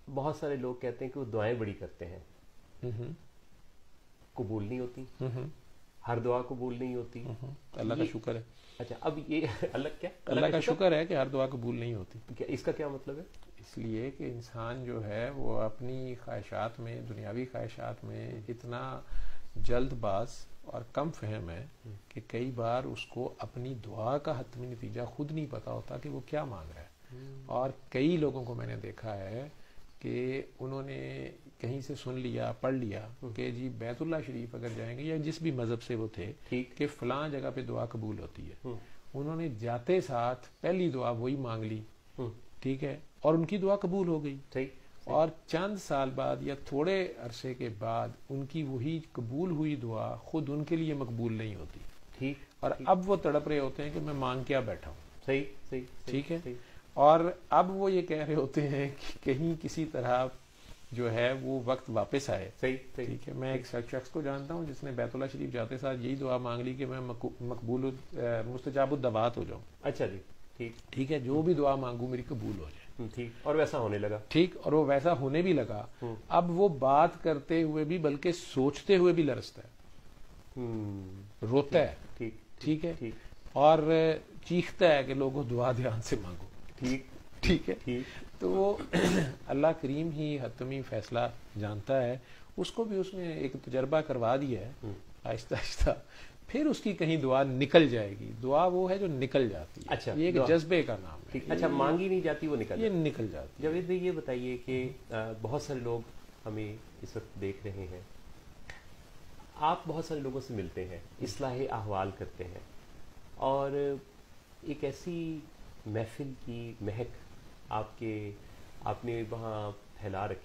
بہت سارے لوگ کہتے ہیں کہ وہ دعائیں بڑی کرتے ہیں، قبول نہیں ہوتی، ہر دعا قبول نہیں ہوتی. اللہ کا شکر ہے. اچھا، اب یہ الگ کیا، اللہ کا شکر ہے کہ ہر دعا قبول نہیں ہوتی. اس کا کیا مطلب ہے؟ اس لیے کہ انسان جو ہے وہ اپنی خواہشات میں، دنیاوی خواہشات میں اتنا جلد باز اور کم فہم ہے کہ کئی بار اس کو اپنی دعا کا حتمی نتیجہ خود نہیں پتا ہوتا کہ وہ کیا مانگ رہا ہے. اور کئی لوگوں کو میں نے دیکھا ہے کہ انہوں نے کہیں سے سن لیا، پڑھ لیا کہ جی بیت اللہ شریف اگر جائیں گے، یا جس بھی مذہب سے وہ تھے، کہ فلاں جگہ پہ دعا قبول ہوتی ہے، انہوں نے جاتے ساتھ پہلی دعا وہی مانگ لی، ٹھیک ہے، اور ان کی دعا قبول ہو گئی. اور چند سال بعد یا تھوڑے عرصے کے بعد ان کی وہی قبول ہوئی دعا خود ان کے لیے مقبول نہیں ہوتی. اور اب وہ تڑپ رہے ہوتے ہیں کہ میں مانگ کیا بیٹھا ہوں. ٹھیک ہے. اور اب وہ یہ کہہ رہے ہوتے ہیں کہ کہیں کسی طرح جو ہے وہ وقت واپس آئے. ٹھیک ہے. میں ایک شخص کو جانتا ہوں جس نے بیت اللہ شریف جاتے ساتھ یہی دعا مانگ لی کہ میں مقبول مستجاب الدعوات ہو جاؤں. اچھا جی، ٹھیک ہے، جو بھی دعا مانگوں میری قبول ہو جائے. ٹھیک، اور ویسا ہونے لگا. ٹھیک، اور وہ ویسا ہونے بھی لگا. اب وہ بات کرتے ہوئے بھی بلکہ سوچتے ہوئے بھی لرزتا ہے، روتا ہے. ٹھیک ہے. اور چیختا ہے کہ لوگوں دعا دھیان سے مانگو. ٹھیک ہے. تو وہ اللہ کریم ہی حتمی فیصلہ جانتا ہے. اس کو بھی اس نے ایک تجربہ کروا دیا ہے آہستہ آہستہ. پھر اس کی کہیں دعا نکل جائے گی. دعا وہ ہے جو نکل جاتی ہے. اچھا، یہ ایک جذبے کا نام ہے. اچھا، مانگی نہیں جاتی، وہ نکل جاتی. جاوید بھائی یہ بتائیے کہ بہت سارے لوگ ہمیں اس وقت دیکھ رہے ہیں، آپ بہت سارے لوگوں سے ملتے ہیں، اصلاح احوال کرتے ہیں، اور ایک ایسی محفل کی مہک آپ نے وہاں پھیلا رکھی